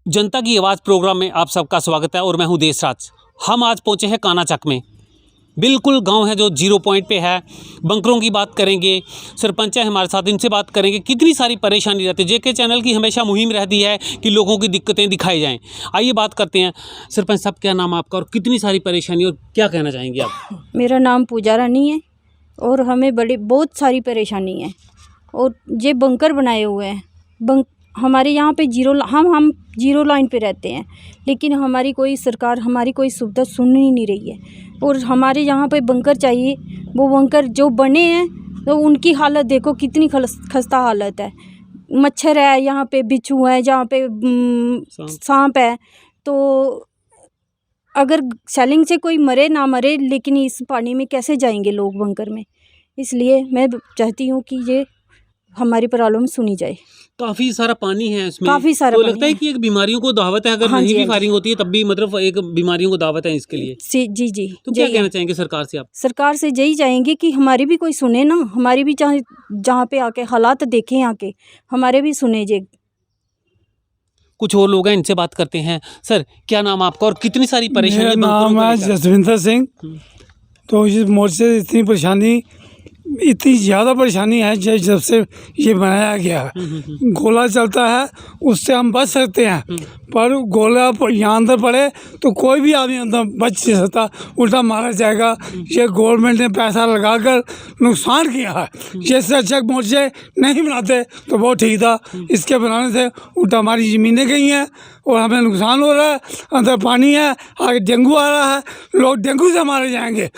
जनता की आवाज़ प्रोग्राम में आप सबका स्वागत है और मैं हूं देशराज। हम आज पहुंचे हैं कानाचक में, बिल्कुल गांव है जो 0 पॉइंट पे है। बंकरों की बात करेंगे, सरपंच है हमारे साथ, इनसे बात करेंगे कितनी सारी परेशानी रहती है। जेके चैनल की हमेशा मुहिम रहती है कि लोगों की दिक्कतें दिखाई जाएं। आइए बात करते हैं। सरपंच साहब, क्या नाम आपका और कितनी सारी परेशानी और क्या कहना चाहेंगे आप? मेरा नाम पूजा रानी है और हमें बहुत सारी परेशानी है। और ये बंकर बनाए हुए हैं। हमारे यहाँ पे हम 0 लाइन पे रहते हैं, लेकिन हमारी कोई सरकार हमारी कोई सुविधा सुन ही नहीं रही है। और हमारे यहाँ पे बंकर चाहिए, वो बंकर जो बने हैं तो उनकी हालत देखो कितनी खस्ता हालत है। मच्छर है यहाँ पे, बिच्छू है जहाँ पे, सांप है। तो अगर सेलिंग से कोई मरे ना मरे, लेकिन इस पानी में कैसे जाएंगे लोग बंकर में। इसलिए मैं चाहती हूँ कि ये हमारी प्रॉब्लम सुनी जाए। काफ़ी सारा पानी है इसमें, काफ़ी सारा तो पानी लगता है कि एक बीमारियों को दावत है। अगर नहीं भी फायरिंग होती है तब भी मतलब एक बीमारियों को दावत है इसके लिए। जी। तो क्या कहना चाहेंगे सरकार से आप? सरकार से यही चाहेंगे कि हमारी भी कोई सुने ना, हमारी भी चाहे जहाँ पे आके हालात देखें, आके हमारे भी सुने जे। कुछ और लोग हैं, इनसे बात करते हैं। सर, क्या नाम आपका और कितनी सारी परेशानी? मेरा नाम है जसविंदर सिंह। तो इस मोर्चे से इतनी ज़्यादा परेशानी है जब से ये बनाया गया है। गोला चलता है, उससे हम बच सकते हैं, पर गोला यहाँ अंदर पड़े तो कोई भी आदमी अंदर बच नहीं सकता, उल्टा मारा जाएगा। ये गवर्नमेंट ने पैसा लगाकर नुकसान किया है। जैसे अच्छा मोर्चे नहीं बनाते तो बहुत ठीक था, इसके बनाने से उल्टा हमारी ज़मीनें गई हैं और हमें नुकसान हो रहा है। अंदर पानी है, आगे डेंगू आ रहा है, लोग डेंगू से मारे जाएंगे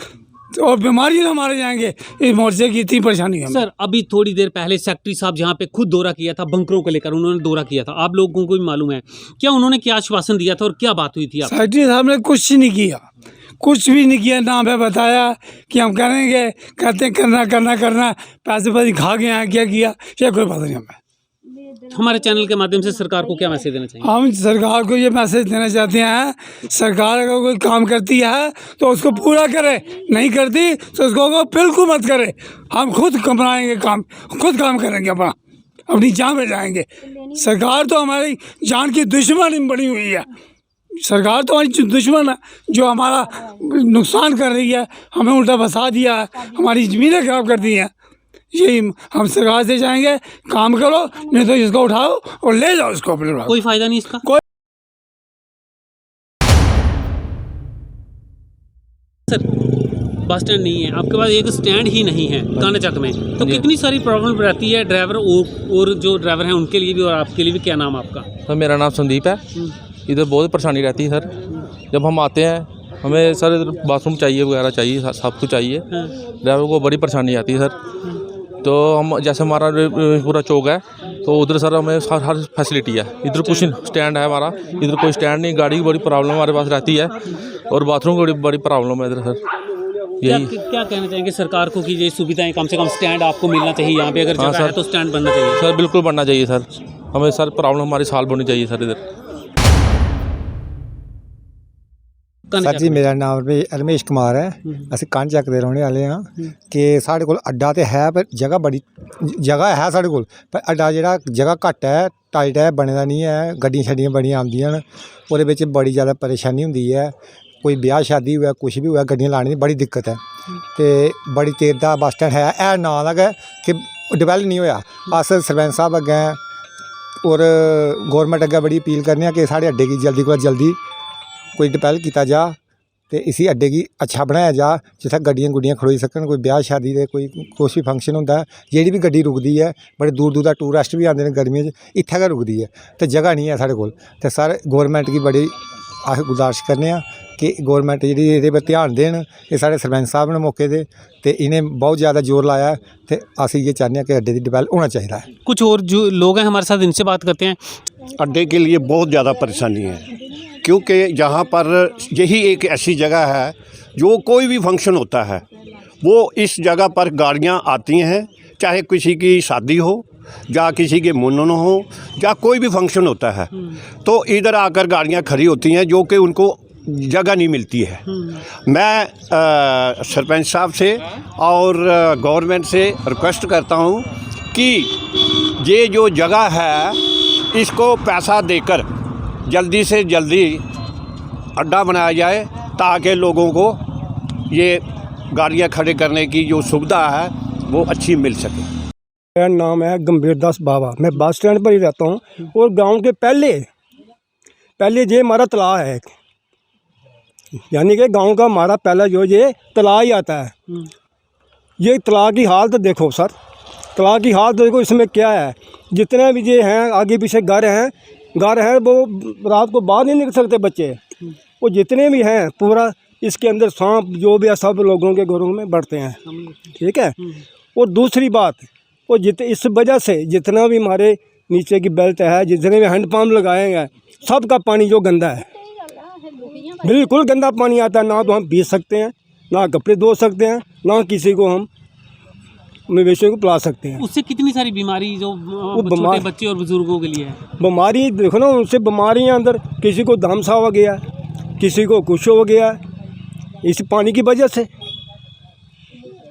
और बीमारी से मारे जाएंगे। इस मोर्चे की इतनी परेशानी है। सर, अभी थोड़ी देर पहले सेक्रेटरी साहब जहाँ पे खुद दौरा किया था, बंकरों को लेकर उन्होंने दौरा किया था, आप लोगों को भी मालूम है। क्या उन्होंने क्या आश्वासन दिया था और क्या बात हुई थी? सेक्रेटरी साहब ने कुछ नहीं किया, कुछ भी नहीं किया। ना हमें बताया कि हम करेंगे, कहते हैं करना, पैसे खा गए हैं, क्या किया ये कोई पता नहीं हमें। हमारे चैनल के माध्यम से सरकार को क्या मैसेज देना चाहिए? हम सरकार को ये मैसेज देना चाहते हैं, सरकार अगर कोई काम करती है तो उसको पूरा करे, नहीं करती तो उसको बिल्कुल मत करे। हम खुद बनाएंगे काम, खुद काम करेंगे, अपनी जान में जाएंगे। सरकार तो हमारी जान की दुश्मन बनी हुई है। सरकार तो हमारी दुश्मन है, जो हमारा नुकसान कर रही है, हमें उल्टा फंसा दिया है, हमारी ज़मीनें खराब कर दी हैं। यही हम सरकार से चाहेंगे, काम करो, नहीं तो इसको उठाओ और ले जाओ इसको अपने। कोई फायदा नहीं इसका। सर, बस स्टैंड नहीं है आपके पास, एक स्टैंड ही नहीं है कानाचक में, तो कितनी सारी प्रॉब्लम रहती है ड्राइवर और जो ड्राइवर हैं उनके लिए भी और आपके लिए भी। क्या नाम आपका? सर, मेरा नाम संदीप है। इधर बहुत परेशानी रहती है सर। जब हम आते हैं, हमें सर इधर बाथरूम चाहिए, वगैरह चाहिए, सब कुछ चाहिए। ड्राइवर को बड़ी परेशानी आती है सर। तो हम जैसे हमारा पूरा चौक है, तो उधर सर हमें हर फैसिलिटी है। इधर कुछ स्टैंड है हमारा, इधर कोई स्टैंड नहीं। गाड़ी की बड़ी प्रॉब्लम हमारे पास रहती है और बाथरूम की बड़ी प्रॉब्लम है इधर सर। यही क्या कहना चाहेंगे सरकार को कि ये सुविधाएं, कम से कम स्टैंड आपको मिलना चाहिए यहाँ पे, अगर जगह है तो स्टैंड बनना चाहिए। सर बिल्कुल बनना चाहिए सर, हमें सर प्रॉब्लम हमारी सॉल्व होनी चाहिए सर इधर। सर जी, मेरा नाम रमेश कुमार है। असं कानाचक के रहने वाले हाँ कि साढ़े कोल अड्डा तो है, पर जगह है साढ़े कोल, पर अड्डा जो जगह घट्ट है, टाइट है, बने दा नहीं है। गड्डियां शड्डियां बड़ियां आंदियां न, ओहदे विच बड़ी ज़्यादा परेशानी होंदी है। कोई ब्याह शादी हुआ, कुछ भी हुआ, गड्डियां लाने दी बड़ी दिक्कत है। तो बड़ी देर दा बस स्टैंड है ना दा गै कि डिवैल्प नहीं होया। अस सरपंच साहब अग्गें और गौरमेंट अग्गें बड़ी अपील करने कि साढ़े अड्डे की जल्दी कोला जल्दी कोई डिवैल्प किया जा, तो इसी अड्डे की अच्छा बनाया जा, जिथे गड्डियां गुड्डियां खड़ोई सकन। कोई ब्याह शादी दे कोई कुछ भी फंक्शन होंदा है, जेह्ड़ी भी गड्डी रुकदी है, बड़े दूर दूर दा टूरिस्ट भी आते हैं गर्मियों च, इत्थै गै रुकदी है, तो जगह नहीं है साढ़े कोल। तो सर गौरमेंट की बड़ी अस गुजारिश करने कि गौरमेंट जी ये पर ध्यान देन। ये साढ़े सरपंच साहब ने मौके दे, तो इन्हें बहुत ज़्यादा जोर लाया, तो अस ये चाहते हैं कि अड्डे की डिवैल्प होना चाहिए। कुछ और जो लोग हैं हमारे साथ, इनसे बात करते हैं। अड्डे के लिए बहुत ज़्यादा परेशानी है, क्योंकि यहाँ पर यही एक ऐसी जगह है जो कोई भी फंक्शन होता है वो इस जगह पर गाड़ियाँ आती हैं, चाहे किसी की शादी हो या किसी के मुन्नन हो या कोई भी फंक्शन होता है, तो इधर आकर गाड़ियाँ खड़ी होती हैं जो कि उनको जगह नहीं मिलती है। मैं सरपंच साहब से और गवर्नमेंट से रिक्वेस्ट करता हूँ कि ये जो जगह है इसको पैसा देकर जल्दी से जल्दी अड्डा बनाया जाए ताकि लोगों को ये गाड़ियाँ खड़े करने की जो सुविधा है वो अच्छी मिल सके। मेरा नाम है गंभीर दास बाबा, मैं बस स्टैंड पर ही रहता हूँ और गांव के पहले ये हमारा तालाब है, यानी कि गांव का हमारा पहला जो ये तालाब ही आता है। ये तालाब की हालत देखो सर, तालाब की हालत देखो, इसमें क्या है, जितने भी ये हैं आगे पीछे घर हैं वो रात को बाहर नहीं निकल सकते बच्चे, वो जितने भी हैं पूरा इसके अंदर सांप जो भी है सब लोगों के घरों में बढ़ते हैं, ठीक है। और दूसरी बात, वो इस वजह से जितना भी हमारे नीचे की बेल्ट है, जितने भी हैंडपम्प लगाए हैं, सब का पानी जो गंदा है, बिल्कुल गंदा पानी आता है। ना तो हम पी सकते हैं, ना कपड़े धो सकते हैं, ना किसी को हम मवेशियों को पिला सकते हैं। उससे कितनी सारी बीमारी जो छोटे बच्चे और बुजुर्गों के लिए है। बीमारी देखो ना, उनसे बीमारियाँ अंदर, किसी को दामसा हो गया, किसी को कुछ हो गया इस पानी की वजह से।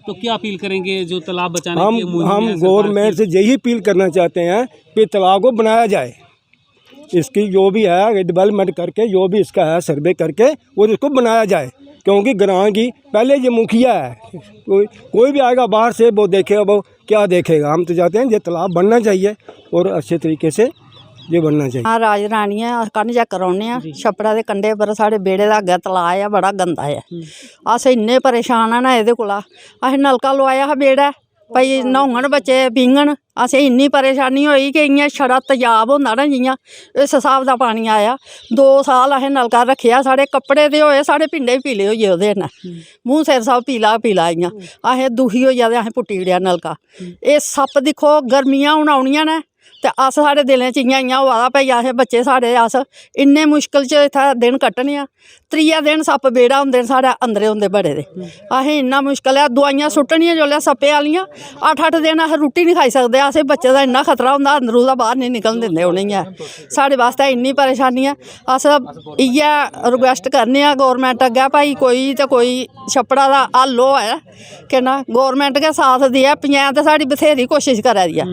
तो क्या अपील करेंगे जो तालाब बचाने की मुहिम है हम सरकार गवर्नमेंट से यही अपील करना चाहते हैं कि तालाब को बनाया जाए, इसकी जो भी है डेवलपमेंट करके, जो भी इसका है सर्वे करके और इसको बनाया जाए, क्योंकि ग्राम की पहले ये मुखिया है, कोई भी आएगा बाहर से वो देखेगा, वो क्या देखेगा। हम तो चाहते हैं ये तालाब बनना चाहिए और अच्छे तरीके से ये बनना चाहिए। हाँ राज रानी है, कंढ चैक कराने छप्पड़ा के कंढे पर साढ़े बेड़े का अग्गे तलाऽ है, बड़ा गंदा है। अस इन्ने परेशान है ना ये कोला, अस नलका लवाया हा बेड़ा भाई न्हौन बच्चे पींगन, असें इन्नी परेशानी होई कि इ'यां छड़ा तेजाब होंदा ना, जि'यां इस हिसाब दा पानी आया। 2 साल असें नलका रक्खेआ, साढ़े कपड़े ते होए, साढ़े पिंडे बी पीले होई ओह्दे कन्नै, मूंह सिर सब पीला इ'यां। असें दुखी होई ते असें पुट्टी ओड़ेआ नलका। एह् सप्प दिक्खो, गर्मियां हून औनियां न ते अस साढ़े दिलें च इ'यां होआ दा भाई असें बच्चे साढ़े अस इन्ने मुश्कल च इत्थै दिन कट्टने आं। 3 दिन सप्प बेड़ा होंदे न साढ़े अंदरे होंदे बड़े दे, असें इन्ना मुश्कल है। दवाइयां सुट्टनियां जोल्लै सप्पे आह्लियां, 8-8 दिन अस रुट्टी नहीं खाई सकदे, असें बच्चे दा इन्ना खतरा होंदा, अंदरों दा बाहर नहीं निकलन दिंदे उ'नेंगी ऐ। साढ़े वास्ते इन्नी परेशानी है। अस इ'यै रिक्वेस्ट करने आं गौरमेंट अग्गै भाई कोई ते कोई छप्पड़ा दा हल होऐ कि ना गौरमेंट गै साथ देऐ। पंचायत ते साढ़ी बथेरी कोशिश करा दी ऐ,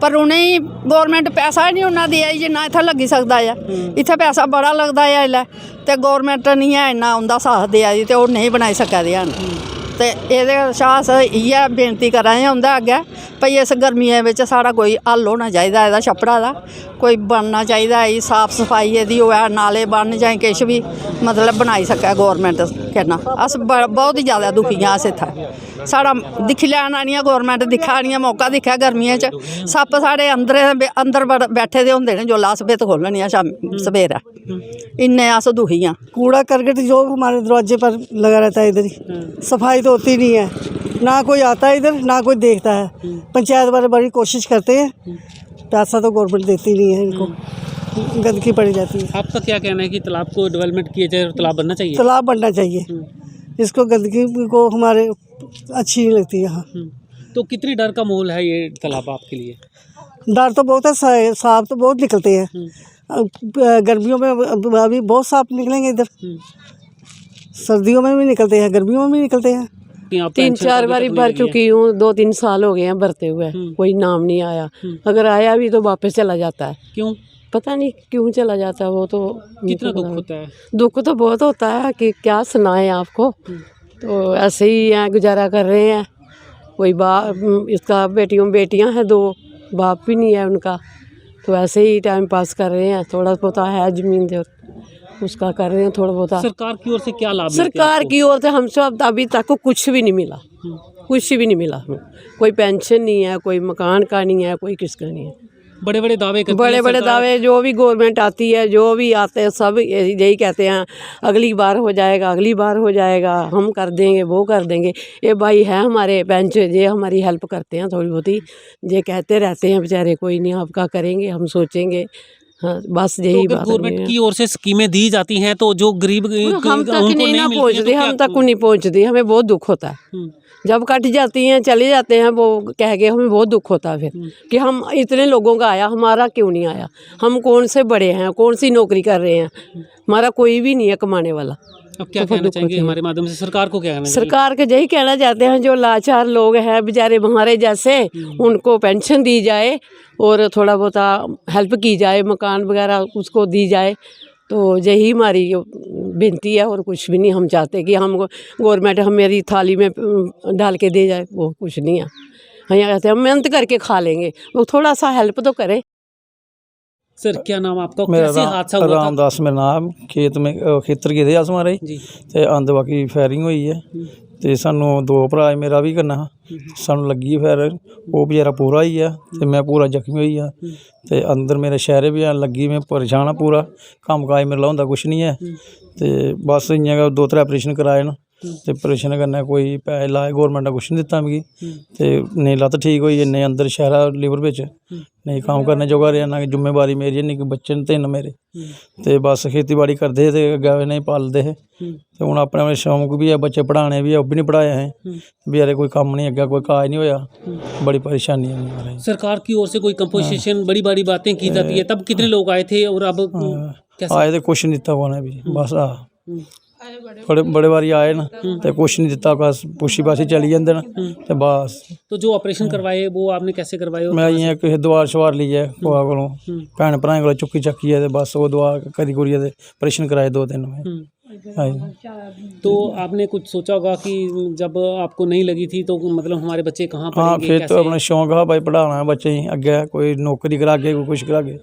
पर उ'नेंगी गौरमेंट पैसा नहीं उन्ना देआ जिन्ना इत्थै लग्गी सकदा ऐ। इत्थै पैसा बड़ा लगदा ऐ इसलै, ते गौरमेंट नहीं है इन्ना उं'दा साथ देआ दी, ते ओह् नहीं बनाई सका दे हैन। ते एह्दे शा अस इ'यै बेनती करा दे उं'दे अग्गै भाई इस गर्मियें बिच साढ़ा कोई हल होना चाहिदा, एह्दा छप्पड़ा दा कोई बनना चाहिदा, साफ सफाई एह्दी होऐ, नाले बन जां किश बी मतलब बनाई सकै गौरमेंट। कहना अस बहुत ही ज़्यादा दुखी आं। अस इत्थै साढ़ा दिक्खी लैन आनियां गौरमेंट, दिक्खा आनियां मौका दिक्खा गर्मियें च, सप्प साढ़े अंदर बैठे दे होंदे न जोल्लै अस भित्त खोलने आं शामीं सवेरै, इन्ने अस दुखी आं। कूड़ा करकट जो हमारे दरवाजे पर लगा रहता है, इधर ही सफाई तो होती नहीं है, ना कोई आता है इधर, ना कोई देखता है। पंचायत वाले बड़ी कोशिश करते हैं, पैसा तो गवर्नमेंट देती नहीं है इनको, गंदगी पड़ी जाती है। आपका क्या कहना है कि तालाब को डेवलपमेंट किया जाए और तालाब बनना चाहिए? तालाब बनना चाहिए, इसको गंदगी को हमारे अच्छी नहीं लगती यहाँ। तो कितनी डर का माहौल है ये तालाब आपके लिए? डर तो बहुत है, सांप तो बहुत निकलते हैं, गर्मियों में अभी बहुत सांप निकलेंगे इधर, सर्दियों में भी निकलते हैं, गर्मियों में भी निकलते हैं। 3-4 बारी भर चुकी हूँ, 2-3 साल हो गए हैं भरते हुए, कोई नाम नहीं आया। अगर आया भी तो वापस चला जाता है। क्यों? पता नहीं क्यों चला जाता है, वो तो कितना दुख होता है? दुख तो बहुत होता है कि क्या सुनाएं आपको। तो ऐसे ही हैं, गुजारा कर रहे हैं। कोई इसका बेटियां हैं 2, बाप भी नहीं है उनका, तो ऐसे ही टाइम पास कर रहे हैं। थोड़ा बहुत है ज़मीन दे उसका कर रहे हैं थोड़ा बहुत। सरकार की ओर से क्या लाभ? सरकार की ओर से हमसे अभी तक कुछ भी नहीं मिला, कुछ भी नहीं मिला। कोई पेंशन नहीं है, कोई मकान का नहीं है, कोई किसका नहीं है। बड़े बड़े दावे करते हैं, बड़े दावे जो भी गवर्नमेंट आती है, जो भी आते हैं, सब यही कहते हैं अगली बार हो जाएगा, अगली बार हो जाएगा, हम कर देंगे, वो कर देंगे। ये भाई है हमारे बेंच, ये हमारी हेल्प करते हैं थोड़ी बहुत ही, ये कहते रहते हैं बेचारे कोई नहीं आपका करेंगे, हम सोचेंगे। हाँ बस यही बात है। गवर्नमेंट की ओर से स्कीमें दी जाती हैं तो जो गरीब हम तक नहीं ना पहुँचती, हम तक नहीं पहुँचती, हमें बहुत दुख होता है। जब कट जाती हैं चले जाते हैं वो कह के, हमें बहुत दुख होता है फिर कि हम इतने लोगों का आया, हमारा क्यों नहीं आया। हम कौन से बड़े हैं, कौन सी नौकरी कर रहे हैं, हमारा कोई भी नहीं है कमाने वाला। अब क्या कहना चाहेंगे हमारे माध्यम से सरकार को? क्या कहना सरकार के यही कहना चाहते हैं, जो लाचार लोग हैं बेचारे हमारे जैसे, उनको पेंशन दी जाए और थोड़ा बहुत हेल्प की जाए, मकान वगैरह उसको दी जाए, तो यही हमारी विनती है और कुछ भी नहीं हम चाहते कि हम गवर्नमेंट हमारी थाली में डाल के दे जाए, वो कुछ नहीं है। हम यहाँ कहते हैं हम मेहनत करके खा लेंगे, वो थोड़ा सा हेल्प तो करें। सर क्या नाम आपका, मेरा कैसे हादसा हुआ था? रामदास मेरा नाम, खेत में खेतर गए थे अस मारे जी ते आंदे बाकी फायरिंग हुई है ते सानू दो भरा मेरा भी करना सानू लगी है फायर, वो बेचारा पूरा ही है ते मैं पूरा जख्मी हुई है ते अंदर मेरे शहरे भी लगी, मैं परेशान हाँ पूरा, कम्म काज मेरा होंदा कुछ नहीं है ते बस इ'यां गै 2-3 ऑपरेशन कराए न ते ऑपरेशन कन्नै कोई पैसे लाए, गौरमेंट ने कुछ नहीं दित्ता मिगी ते नेईं लत्त ठीक होई, नेईं अंदर शहरा लीवर बिच नहीं कम्म करने जोगा रेहा, ना जिम्मेवारी मेरी, निक्के बच्चे न 3 मेरे ते बस खेती बाड़ी करदे हे ते अग्गें इ'नें पालदे हे ते हून अपने अपने शौक भी है, बच्चे पढ़ाने भी है, ओह् बी नहीं पढ़ाए असें बेचारे, कोई कम्म नहीं अग्गें कोई काज नहीं होया, बड़ी परेशानी है मेरी। सरकार की ओर से कोई कंपोजिशन बड़ी बड़ी बातें की जाती है, तब कितने लोग आए थे और अब कैसे? आए ते कुछ नहीं दित्ता उ'नें भी, बस बड़े बारी आए न ते कुछ नहीं दित्ता, बस पुच्छी पाछी चली जंदे न ते बस। तो जो ऑपरेशन करवाए वो आपने कैसे करवाए? मैं इ'यां किसे दवार शवार लेइयै कुसै कोलों भैन भ्राएं कोला चुक्की चक्कियै ते बस ओह् दवा करी कुरियै ते ऑपरेशन कराए 2-3 में। तो आपने कुछ सोचा होगा कि जब आपको नहीं लगी थी तो मतलब हमारे बच्चे कहाँ हाँ, पढ़ेंगे, फिर तो अपना शौक हा भाई पढ़ाना है बच्चे गी, अग्गें कोई नौकरी करागे कोई कुछ करागे।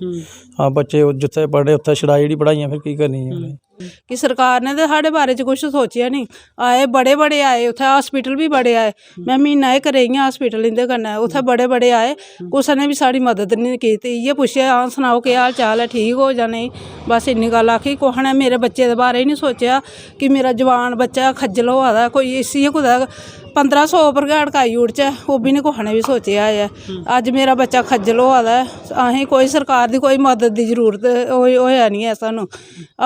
हाँ, बच्चे जित्थे पढ़े उत्थे छड़ाई जेह्ड़ी पढ़ाइयां फिर की करनी है। कि सरकार ने तो साढ़े बारे च कुछ सोचेआ नहीं, आए बड़े बड़े आए, उत्थे हॉस्पिटल भी बड़े आए, मैं म्हीना इक रेही आं हॉस्पिटल इंदे कन्नै, उत्थे बड़े बड़े आए, कुसै ने भी साढ़ी मदद नहीं कीती, इ'यै पुच्छेआ हां सनाओ केह् हाल चाल है, ठीक हो जां नेईं, बस इन्नी गल्ल आखी। कुसै ने मेरे बच्चे दे बारे नहीं सोचेआ कि मेरा जवान बच्चा खज्जल होआ दा, कोई इसी कुदै 1500 पर गै अड़काई ओड़चै, ओह् बी नहीं कुसै ने भी सोचेआ है। अज्ज मेरा बच्चा खज्जल होआ दा है, असें कोई सरकार दी कोई मदद दी जरूरत होया नहीं है सानूं,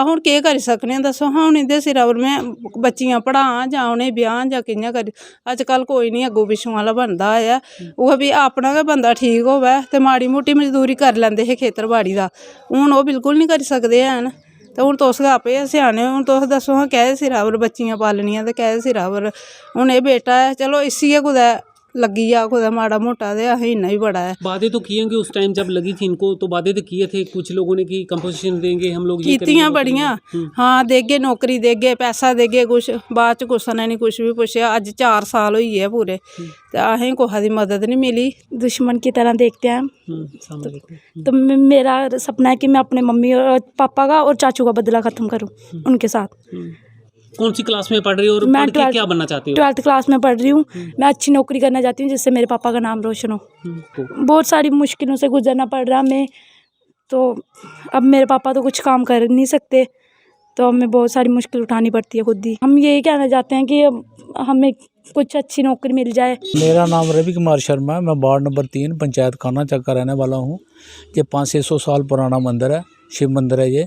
हुण केह् करी सकने दस्सो। हून इंदे सिरा पर मैं बच्चियां पढ़ां जां उ'नेंगी ब्याह् जां कि'यां करी, अज्जकल कोई नहीं अग्गों पिच्छों आह्ला बनदा है, उ'ऐ भी अपना गै बंदा ठीक होवै ते माड़ी मुट्टी मजदूरी करी लैंदे हे खेतर बाड़ी दा, हून ओह् बिल्कुल नहीं करी सकदे हैन। ते हून तुस गै आपे स्याने, हून तुस दस्सो हां कैह्दे सिरा पर बच्चियां पालनियां ते कैह्दे सिरा पर। हून एह् बेटा है, चलो इसी गै कुदै लग्गी जा कुदै माड़ा मोटा ते असें इन्ना ही बड़ा है। वादे तो किए होंगे उस टाइम जब लगी थी इनको, तो वादे तो किए थे कुछ लोगों ने कि कंपोजिशन देंगे हम लोग, ये कीतियां बड़ियां, हाँ देगे नौकरी देगे पैसा देगे, कुछ बाद च कुछ ने नहीं कुछ भी पुछया। अज 4 साल होई है पूरे ते असें कुसै दी मदद नहीं मिली। दुश्मन की तरह देखते हैं तो मेरा सपना है कि मैं अपने मम्मी और पापा का और चाचू का बदला ख़त्म करूं उनके साथ। कौन सी क्लास में पढ़ रही हो और मैं पढ़ के क्या बनना चाहती हो? 12th क्लास में पढ़ रही हूँ। मैं अच्छी नौकरी करना चाहती हूँ जिससे मेरे पापा का नाम रोशन हो। बहुत सारी मुश्किलों से गुजरना पड़ रहा हमें, तो अब मेरे पापा तो कुछ काम कर नहीं सकते, तो हमें बहुत सारी मुश्किल उठानी पड़ती है खुद ही। हम यही कहना चाहते हैं कि हमें कुछ अच्छी नौकरी मिल जाए। मेरा नाम रवि कुमार शर्मा है, मैं वार्ड नंबर 3 पंचायत खाना चक का रहने वाला हूँ। ये 500-600 साल पुराना मंदिर है, शिव मंदिर है ये।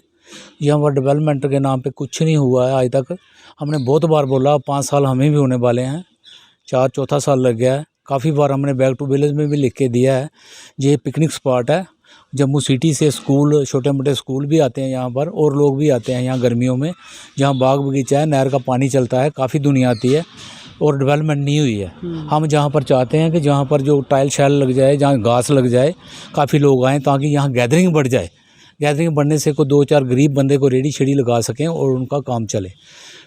यहाँ पर डेवलपमेंट के नाम पे कुछ नहीं हुआ है आज तक। हमने बहुत बार बोला, 5 साल हमें भी होने वाले हैं, 4 साल लग गया है। काफ़ी बार हमने बैक टू विलेज में भी लिख के दिया है। ये पिकनिक स्पॉट है, जम्मू सिटी से स्कूल, छोटे मोटे स्कूल भी आते हैं यहाँ पर, और लोग भी आते हैं यहाँ गर्मियों में। जहाँ बाग बगीचा है, नहर का पानी चलता है, काफ़ी दुनिया आती है और डेवलपमेंट नहीं हुई है। हम जहाँ पर चाहते हैं कि जहाँ पर जो टाइल शैल लग जाए, जहाँ घास लग जाए, काफ़ी लोग आएँ ताकि यहाँ गैदरिंग बढ़ जाए। गैदरिंग बढ़ने से कोई 2-4 गरीब बंदे को रेडी शेडी लगा सकें और उनका काम चले।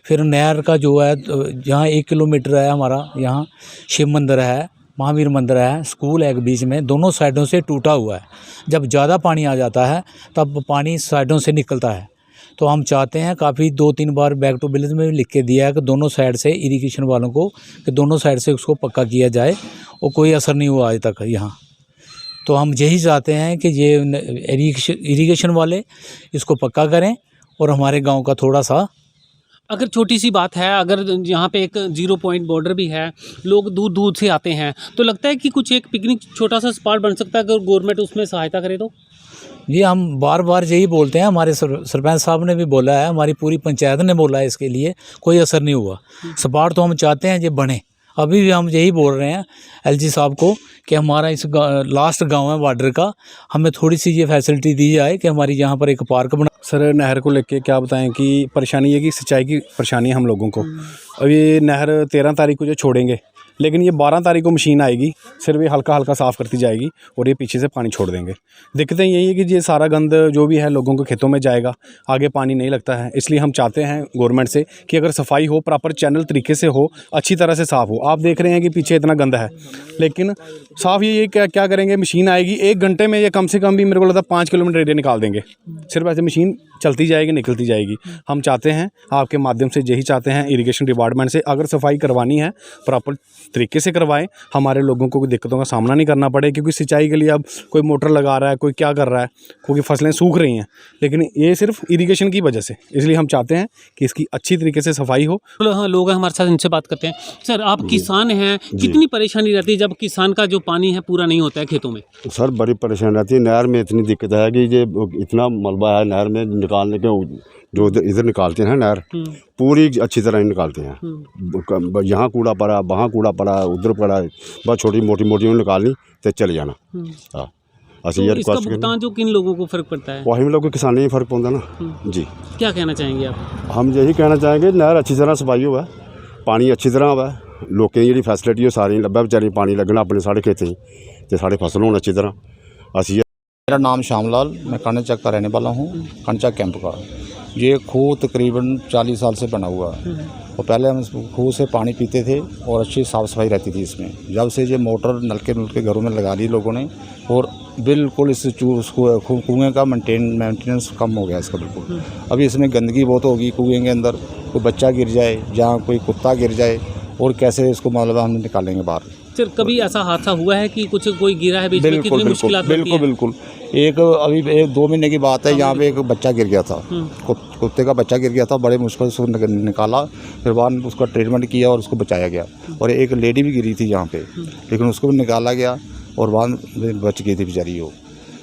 फिर नहर का जो है, जहाँ 1 किलोमीटर है हमारा, यहाँ शिव मंदिर है, महावीर मंदिर है, स्कूल है एक बीच में, दोनों साइडों से टूटा हुआ है। जब ज़्यादा पानी आ जाता है तब पानी साइडों से निकलता है। तो हम चाहते हैं, काफ़ी 2-3 बार बैक टू विलेज में भी लिख के दिया है कि दोनों साइड से इरिगेशन वालों को, कि दोनों साइड से उसको पक्का किया जाए, और कोई असर नहीं हुआ आज तक यहाँ। तो हम यही चाहते हैं कि ये इरिगेशन वाले इसको पक्का करें और हमारे गांव का थोड़ा सा। अगर छोटी सी बात है, अगर यहाँ पे एक 0 पॉइंट बॉर्डर भी है, लोग दूर दूर से आते हैं, तो लगता है कि कुछ एक पिकनिक छोटा सा स्पॉट बन सकता है अगर गवर्नमेंट उसमें सहायता करे तो। ये हम बार बार यही बोलते हैं, हमारे सरपंच साहब ने भी बोला है, हमारी पूरी पंचायत ने बोला है, इसके लिए कोई असर नहीं हुआ। स्पॉट तो हम चाहते हैं ये बने। अभी भी हम यही बोल रहे हैं एलजी साहब को कि हमारा इस लास्ट गांव है बॉर्डर का, हमें थोड़ी सी ये फैसिलिटी दी जाए कि हमारी यहाँ पर एक पार्क बना। सर नहर को लेके क्या बताएं कि परेशानी है कि सिंचाई की परेशानी है हम लोगों को। अब ये नहर 13 तारीख को जो छोड़ेंगे, लेकिन ये 12 तारीख को मशीन आएगी, सिर्फ ये हल्का हल्का साफ़ करती जाएगी और ये पीछे से पानी छोड़ देंगे। दिक्कतें यही है कि ये सारा गंद जो भी है लोगों के खेतों में जाएगा, आगे पानी नहीं लगता है। इसलिए हम चाहते हैं गवर्नमेंट से कि अगर सफाई हो, प्रॉपर चैनल तरीके से हो, अच्छी तरह से साफ़ हो। आप देख रहे हैं कि पीछे इतना गंदा है, लेकिन साफ़ ये क्या करेंगे, मशीन आएगी 1 घंटे में ये कम से कम भी मेरे को लगता है 5 किलोमीटर एरिया निकाल देंगे। सिर्फ ऐसे मशीन चलती जाएगी, निकलती जाएगी। हम चाहते हैं आपके माध्यम से यही चाहते हैं इरिगेशन डिपार्टमेंट से, अगर सफाई करवानी है प्रॉपर तरीके से करवाएं, हमारे लोगों को कोई दिक्कतों का सामना नहीं करना पड़े। क्योंकि सिंचाई के लिए अब कोई मोटर लगा रहा है, कोई क्या कर रहा है, क्योंकि फसलें सूख रही हैं, लेकिन ये सिर्फ इरिगेशन की वजह से। इसलिए हम चाहते हैं कि इसकी अच्छी तरीके से सफाई हो। लोग हैं हमारे साथ, इनसे बात करते हैं। सर, आप किसान हैं, कितनी परेशानी रहती है जब किसान का जो पानी है पूरा नहीं होता है खेतों में? सर बड़ी परेशानी रहती है। नहर में इतनी दिक्कत है कि ये इतना मलबा है नहर में, निकालने के जो इधर निकालते हैं नहर पूरी अच्छी तरह नहीं निकालते हैं। यहाँ कूड़ा पड़ा, वहाँ कूड़ा पड़ा, उधर पड़ा, बस छोटी मोटी निकालनी तो चले जाना। हाँ, तो इसका भुगतान जो किन लोगों को फ़र्क पड़ता है? वही लोग किसानी ही फ़र्क पड़ता ना जी। क्या कहना चाहेंगे आप? हम यही कहना चाहेंगे नहर अच्छी तरह सफाई हुआ, पानी अच्छी तरह हुआ, लोगों की जी फैसिलिटी सारी लब्भे, बेचारी पानी लगना अपने साढ़े खेतें तो साढ़े फसल होना अच्छी तरह। असी मेरा नाम श्यामलाल, मैं कानाचक का रहने वाला हूँ, कानाचक कैंप का। ये खूह तकरीबन 40 साल से बना हुआ है और पहले हम इस खूह से पानी पीते थे और अच्छी साफ़ सफाई रहती थी इसमें। जब से ये मोटर नलके घरों में लगा ली लोगों ने और बिल्कुल इस कुएँ का मेंटेनेंस कम हो गया इसका बिल्कुल। अभी इसमें गंदगी बहुत होगी कुएँ के अंदर, कोई बच्चा गिर जाए, जहाँ कोई कुत्ता गिर जाए, और कैसे इसको मतलब हम निकालेंगे बाहर। सर, कभी ऐसा हादसा हुआ है कि कोई गिरा है बीच में? कितनी मुश्किलात होती है? बिल्कुल। एक अभी 2 महीने की बात है, यहाँ पे एक बच्चा गिर गया था, कुत्ते का बच्चा गिर गया था, बड़े मुश्किल से उसको निकाला, फिर बाद में उसका ट्रीटमेंट किया और उसको बचाया गया। और एक लेडी भी गिरी थी यहाँ पे, लेकिन उसको भी निकाला गया और बाद में बच गई थी बेचारी वो।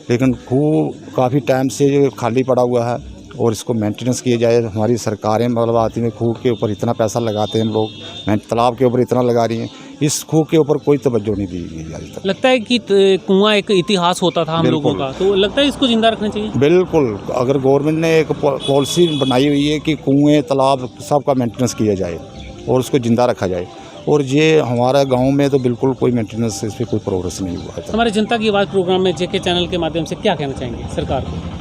लेकिन खूह काफ़ी टाइम से खाली पड़ा हुआ है और इसको मेंटेनेंस किया जाए। हमारी सरकारें मतलब आती में खूह के ऊपर इतना पैसा लगाते हैं हम लोग, तालाब के ऊपर इतना लगा रही हैं, इस खूह के ऊपर कोई तवज्जो नहीं दी गई आज तक। लगता है कि कुआं एक इतिहास होता था हम लोगों का, तो लगता है इसको जिंदा रखना चाहिए। बिल्कुल, अगर गवर्नमेंट ने एक पॉलिसी बनाई हुई है कि कुएँ तालाब सबका मेंटेनेंस किया जाए और उसको ज़िंदा रखा जाए, और ये हमारा गांव में तो बिल्कुल कोई मेंटेनेंस, इस पर कोई प्रोग्रेस नहीं हुआ है। हमारे जनता की आवाज़ प्रोग्राम में जेके चैनल के माध्यम से क्या कहना चाहेंगे सरकार को?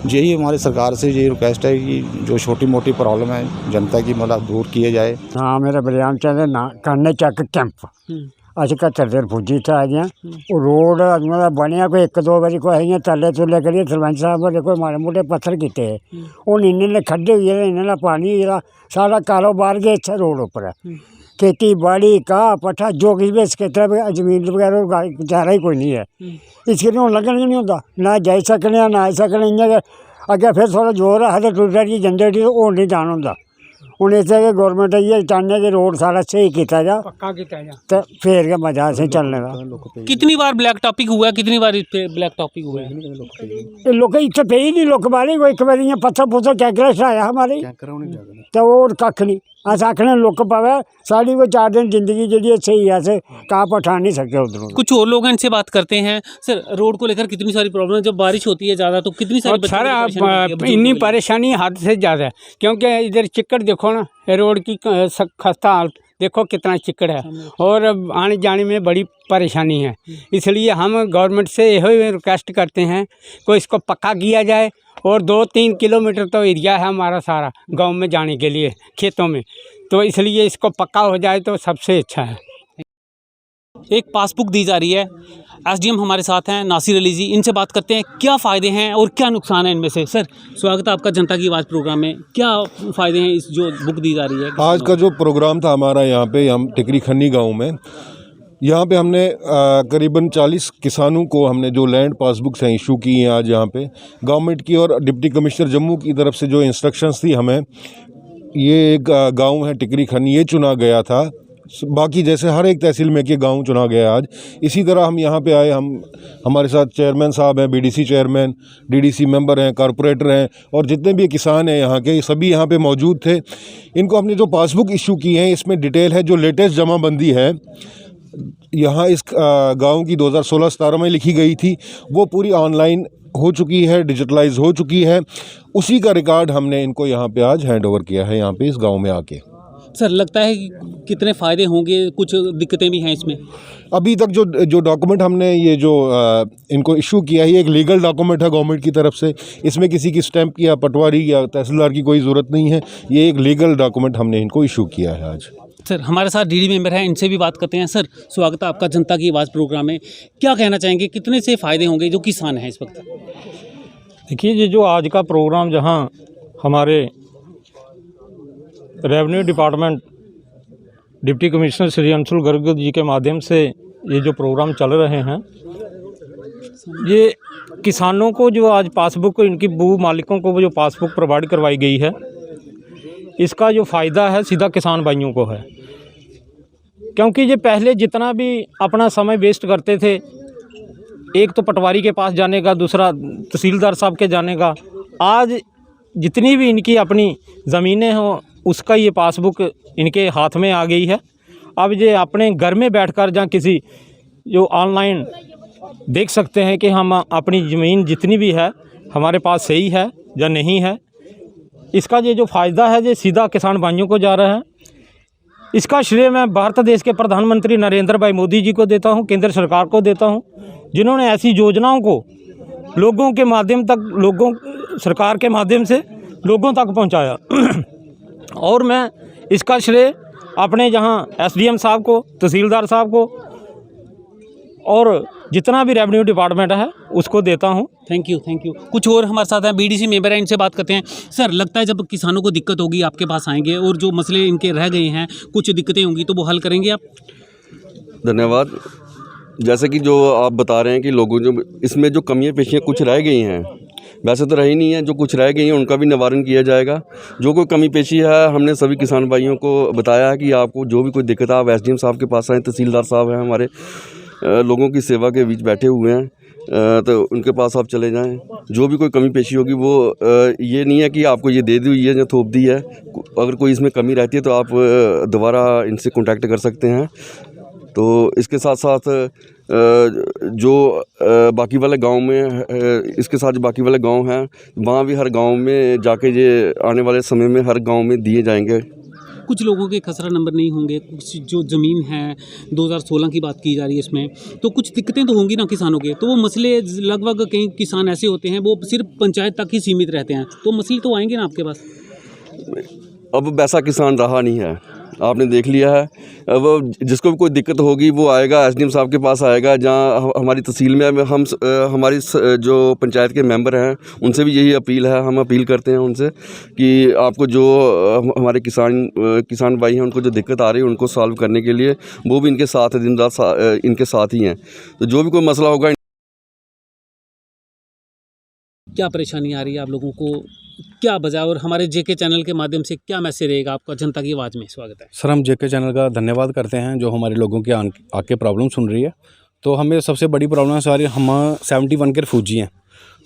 यही हमारी सरकार से यही रिक्वेस्ट है कि जो छोटी मोटी प्रॉब्लम है जनता की मतलब दूर किए जाए। हाँ, मेरा बलियाम चंद ना कानाचक कैंप अस 71 फुजी था आ गया। रोड मतलब बनया कोई 1-2 बारी कोई इं तले तुले करिए सरपंच साहब ने कोई माड़े मोटे पत्थर किए हूँ इन्ने खड्डे हुए इन्ना पानी सारा कारोबार के इच्छा रोड उपर है। खेती बाड़ी घाह पट्ठा जो किश भी इस खेतर जमीन वगैरह गुजारा ही कोई नहीं है। इसके हूँ लगन नहीं होंदा, ना जाई सकने ना आई सकने, इं अगे फिर थोड़ा जोर है तो टुट टुट जंदे उठी हूँ नहीं जान होंदा। हूँ इतने कि गौरमेंट इयै चाहने कि रोड सारा सही किया जा तो फिर क्या मजा असें चलने का। कितनी बार ब्लैक टॉपिक हुआ है, कितनी बार ब्लैक टॉपिक हुआ है? लोग इतने पे ही नहीं लुक मारी कोई एक बार पत्थर पुत्थर कैंकरा चढ़ाया हमारे तो और कख नहीं। अस आखने लुक पावे साड़ी कोई 4 दिन जिंदगी जी सही है, अस कहा पठा नहीं सके उधरों। कुछ और लोग इनसे बात करते हैं। सर, रोड को लेकर कितनी सारी प्रॉब्लम, जब बारिश होती है ज़्यादा तो कितनी सारी इतनी परेशानी हद से ज़्यादा है, क्योंकि इधर चिक्कड़ देखो ना, रोड की खस्ता हालत देखो कितना चिक्कड़ है और आने जाने में बड़ी परेशानी है। इसलिए हम गवर्नमेंट से यही रिक्वेस्ट करते हैं को इसको पक्का किया जाए और 2-3 किलोमीटर तो एरिया है हमारा सारा गांव में जाने के लिए खेतों में, तो इसलिए इसको पक्का हो जाए तो सबसे अच्छा है। एक पासबुक दी जा रही है, एसडीएम हमारे साथ हैं नासिर अली जी, इनसे बात करते हैं क्या फ़ायदे हैं और क्या नुकसान है इनमें से। सर, स्वागत है आपका जनता की आवाज़ प्रोग्राम में। क्या फ़ायदे हैं इस जो बुक दी जा रही है? आज का जो प्रोग्राम था हमारा यहाँ पे, हम टिकरी खन्नी गाँव में, यहाँ पे हमने करीबन 40 किसानों को हमने जो लैंड पासबुक्स हैं इशू की हैं आज यहाँ पे गवर्नमेंट की, और डिप्टी कमिश्नर जम्मू की तरफ से जो इंस्ट्रक्शंस थी हमें, ये एक गांव है टिकरी खन्नी, ये चुना गया था। बाकी जैसे हर एक तहसील में के गांव चुना गया आज, इसी तरह हम यहाँ पे आए। हमारे साथ चेयरमैन साहब हैं, बीडीसी चेयरमैन, डीडीसी मेंबर हैं, कॉरपोरेटर हैं, और जितने भी किसान हैं यहाँ के सभी यहाँ पे मौजूद थे। इनको हमने जो पासबुक इशू की हैं इसमें डिटेल है, जो लेटेस्ट जमाबंदी है यहाँ इस गांव की 2016-17 में लिखी गई थी, वो पूरी ऑनलाइन हो चुकी है, डिजिटलाइज हो चुकी है। उसी का रिकॉर्ड हमने इनको यहाँ पे आज हैंड ओवर किया है यहाँ पे इस गांव में आके। सर लगता है कि कितने फ़ायदे होंगे, कुछ दिक्कतें भी हैं इसमें? अभी तक जो डॉक्यूमेंट हमने ये जो इनको इशू किया है, ये एक लीगल डॉक्यूमेंट है गवर्नमेंट की तरफ से। इसमें किसी की स्टैंप या पटवारी या तहसीलदार की कोई ज़रूरत नहीं है। ये एक लीगल डॉक्यूमेंट हमने इनको इशू किया है आज। सर हमारे साथ डीडी मेंबर हैं, इनसे भी बात करते हैं। सर स्वागत है आपका जनता की आवाज़ प्रोग्राम में। क्या कहना चाहेंगे, कितने से फ़ायदे होंगे जो किसान हैं इस वक्त? देखिए, ये जो आज का प्रोग्राम जहां हमारे revenue department deputy commissioner Shri Anshul Garg ji के माध्यम से ये जो प्रोग्राम चल रहे हैं, ये किसानों को जो आज पासबुक, इनकी भू मालिकों को वो जो पासबुक प्रोवाइड करवाई गई है, इसका जो फ़ायदा है सीधा किसान भाइयों को है। क्योंकि ये पहले जितना भी अपना समय वेस्ट करते थे, एक तो पटवारी के पास जाने का, दूसरा तहसीलदार साहब के जाने का, आज जितनी भी इनकी अपनी ज़मीनें हों उसका ये पासबुक इनके हाथ में आ गई है। अब ये अपने घर में बैठकर जहाँ किसी जो ऑनलाइन देख सकते हैं कि हम अपनी ज़मीन जितनी भी है हमारे पास सही है या नहीं है। इसका ये जो फ़ायदा है ये सीधा किसान भाइयों को जा रहा है। इसका श्रेय मैं भारत देश के प्रधानमंत्री नरेंद्र भाई मोदी जी को देता हूँ, केंद्र सरकार को देता हूँ, जिन्होंने ऐसी योजनाओं को लोगों के माध्यम तक, लोगों सरकार के माध्यम से लोगों तक पहुँचाया। और मैं इसका श्रेय अपने यहाँ एसडीएम साहब को, तहसीलदार साहब को और जितना भी रेवेन्यू डिपार्टमेंट है उसको देता हूँ। Thank you, thank you. कुछ और हमारे साथ हैं, बीडीसी मेंबर हैं, इनसे बात करते हैं। सर लगता है जब किसानों को दिक्कत होगी आपके पास आएंगे और जो मसले इनके रह गए हैं, कुछ दिक्कतें होंगी तो वो हल करेंगे आप? धन्यवाद। जैसे कि जो आप बता रहे हैं कि लोगों जो इसमें जो कमियां पेशियां कुछ रह गई हैं, वैसे तो रही नहीं है, जो कुछ रह गई हैं उनका भी निवारण किया जाएगा। जो कोई कमी पेशी है हमने सभी किसान भाइयों को बताया है कि आपको जो भी कोई दिक्कत है आप एसडीएम साहब के पास आएँ, तहसीलदार साहब हैं हमारे, लोगों की सेवा के बीच बैठे हुए हैं, तो उनके पास आप चले जाएं। जो भी कोई कमी पेशी होगी वो ये नहीं है कि आपको ये दे दी हुई है या थोप दी है। अगर कोई इसमें कमी रहती है तो आप दोबारा इनसे कांटेक्ट कर सकते हैं। तो इसके साथ साथ जो बाकी वाले गांव में इसके साथ जो बाकी वाले गांव हैं वहाँ भी हर गांव में जाके ये आने वाले समय में हर गांव में दिए जाएंगे। कुछ लोगों के खसरा नंबर नहीं होंगे, कुछ जो ज़मीन है 2016 की बात की जा रही है इसमें, तो कुछ दिक्कतें तो होंगी ना किसानों के। तो वो मसले लगभग कई किसान ऐसे होते हैं वो सिर्फ पंचायत तक ही सीमित रहते हैं, तो मसले तो आएंगे ना आपके पास? अब वैसा किसान रहा नहीं है, आपने देख लिया है। अब जिसको भी कोई दिक्कत होगी वो आएगा एसडीएम साहब के पास आएगा। जहाँ हमारी तहसील में हम हमारी जो पंचायत के मेंबर हैं उनसे भी यही अपील है, हम अपील करते हैं उनसे कि आपको जो हमारे किसान भाई हैं उनको जो दिक्कत आ रही है उनको सॉल्व करने के लिए वो भी इनके साथ दिन रात इनके साथ ही हैं। तो जो भी कोई मसला होगा। क्या परेशानी आ रही है आप लोगों को, क्या वजह, और हमारे जेके चैनल के माध्यम से क्या मैसेज रहेगा आपका जनता की आवाज़ में? स्वागत है सर। हम जेके चैनल का धन्यवाद करते हैं जो हमारे लोगों के आके प्रॉब्लम सुन रही है। तो हमें सबसे बड़ी प्रॉब्लम सारी, हम 71 के रिफ्यूजी हैं,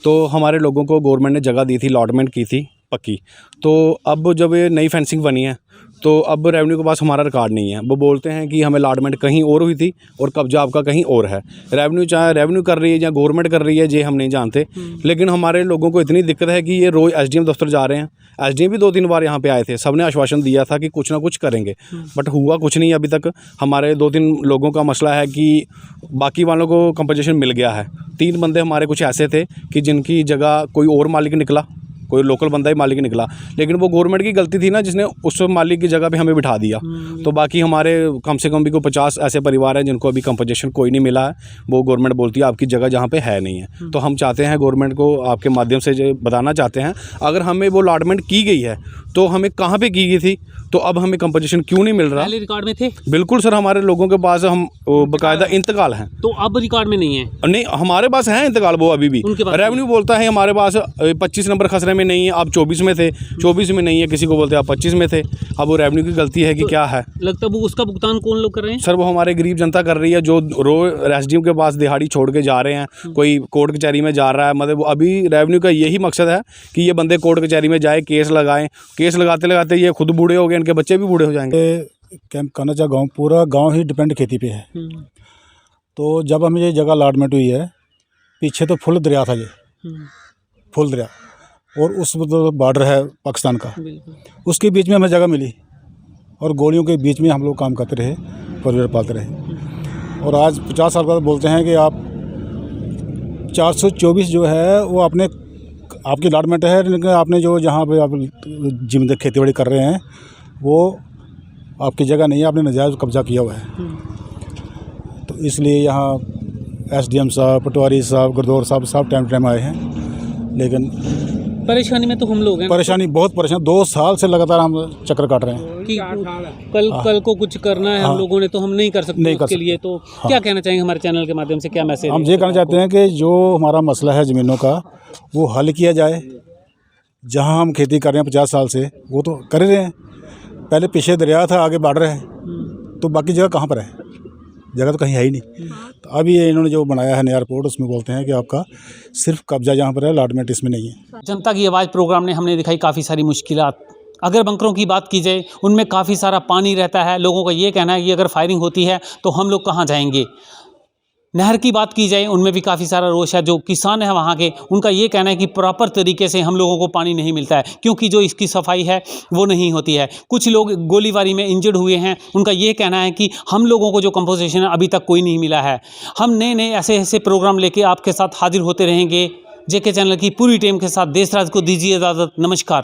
तो हमारे लोगों को गवर्नमेंट ने जगह दी थी, अलॉटमेंट की थी पक्की। तो अब जब ये नई फेंसिंग बनी है तो अब रेवेन्यू के पास हमारा रिकॉर्ड नहीं है। वो बोलते हैं कि हमें अलॉटमेंट कहीं और हुई थी और कब्जा आपका कहीं और है। रेवेन्यू चाहे रेवेन्यू कर रही है या गवर्नमेंट कर रही है ये हम नहीं जानते, लेकिन हमारे लोगों को इतनी दिक्कत है कि ये रोज़ एसडीएम दफ्तर जा रहे हैं। एसडीएम भी 2-3 बार यहाँ पे आए थे, सबने आश्वासन दिया था कि कुछ ना कुछ करेंगे, बट हुआ कुछ नहीं अभी तक। हमारे 2-3 लोगों का मसला है कि बाकी वालों को कंपनसेशन मिल गया है। 3 बंदे हमारे कुछ ऐसे थे कि जिनकी जगह कोई और मालिक निकला, कोई लोकल बंदा ही मालिक निकला, लेकिन वो गवर्नमेंट की गलती थी ना जिसने उस मालिक की जगह पे हमें बिठा दिया। तो बाकी हमारे कम से कम भी कोई 50 ऐसे परिवार हैं जिनको अभी कंपनसेशन कोई नहीं मिला है। वो गवर्नमेंट बोलती है आपकी जगह जहाँ पे है नहीं है। तो हम चाहते हैं गवर्नमेंट को आपके माध्यम से जो बताना चाहते हैं, अगर हमें वो अलॉटमेंट की गई है तो हमें कहाँ पर की गई थी, तो अब हमें कंपनसेशन क्यों नहीं मिल रहा? पहले रिकॉर्ड में थे बिल्कुल सर, हमारे लोगों के पास हम बाकायदा इंतकाल हैं। तो अब रिकॉर्ड में नहीं है? नहीं, हमारे पास है इंतकाल, वो अभी भी रेवेन्यू बोलता है हमारे पास 25 नंबर खसरे में नहीं है, आप 24 में थे, 24 में नहीं है, किसी को बोलते हैं आप 25 में थे। अब वो रेवेन्यू की गलती है कि क्या है? लगता है वो उसका भुगतान कौन लोग कर रहे हैं? सर वो हमारे गरीब जनता कर रही है, जो रोज एसडीएम के पास दिहाड़ी छोड़ के जा रहे हैं, कोई कोर्ट कचहरी में जा रहा है। मतलब अभी रेवेन्यू का यही मकसद है कि ये बंदे कोर्ट कचहरी में जाए, केस लगाएं। केस लगाते लगाते ये खुद बूढ़े हो गए, इनके बच्चे भी बूढ़े हो जाएंगे। कैंप कानाचा गांव, पूरा गांव ही डिपेंड खेती पे है। तो जब हमें ये जगह अलॉटमेंट हुई है, पीछे तो फुल दरिया था, ये फुल दरिया, और उस बॉर्डर है पाकिस्तान का, उसके बीच में हमें जगह मिली और गोलियों के बीच में हम लोग काम करते रहे, परिवार पालते रहे। और आज 50 साल बाद बोलते हैं कि आप 424 जो है वो अपने आपकी अलॉटमेंट है, लेकिन आपने जो जहाँ पे आप जिम्मेदार खेती बाड़ी कर रहे हैं वो आपकी जगह नहीं है, आपने नाजायज़ कब्जा किया हुआ है। तो इसलिए यहाँ SDM साहब, पटवारी साहब, गुरदौर साहब सब टाइम आए हैं, लेकिन परेशानी में तो हम लोग हैं। परेशानी बहुत परेशान, 2 साल से लगातार हम चक्कर काट रहे हैं कि कल को कुछ करना है हम लोगों ने तो हम नहीं कर सकते, नहीं उसके लिए तो क्या कहना चाहेंगे हमारे चैनल के माध्यम से, क्या मैसेज? हम ये कहना चाहते हैं कि जो हमारा मसला है ज़मीनों का वो हल किया जाए। जहाँ हम खेती कर रहे हैं 50 साल से वो तो कर रहे हैं, पहले पीछे दरिया था, आगे बॉर्डर है, तो बाकी जगह कहाँ पर है? जगह तो कहीं है ही नहीं। तो अभी ये इन्होंने जो बनाया है नया रिपोर्ट, उसमें बोलते हैं कि आपका सिर्फ कब्जा जहाँ पर है, अलॉटमेंट इसमें नहीं है। जनता की आवाज़ प्रोग्राम ने हमने दिखाई काफ़ी सारी मुश्किलात। अगर बंकरों की बात की जाए, उनमें काफ़ी सारा पानी रहता है। लोगों का ये कहना है कि अगर फायरिंग होती है तो हम लोग कहाँ जाएंगे। नहर की बात की जाए, उनमें भी काफ़ी सारा रोष है। जो किसान है वहाँ के, उनका ये कहना है कि प्रॉपर तरीके से हम लोगों को पानी नहीं मिलता है, क्योंकि जो इसकी सफाई है वो नहीं होती है। कुछ लोग गोलीबारी में इंजर्ड हुए हैं, उनका ये कहना है कि हम लोगों को जो कंपोजिशन है अभी तक कोई नहीं मिला है। हम नए नए ऐसे प्रोग्राम लेके आपके साथ हाजिर होते रहेंगे। JK चैनल की पूरी टीम के साथ देशराज को दीजिए इजाज़त। नमस्कार।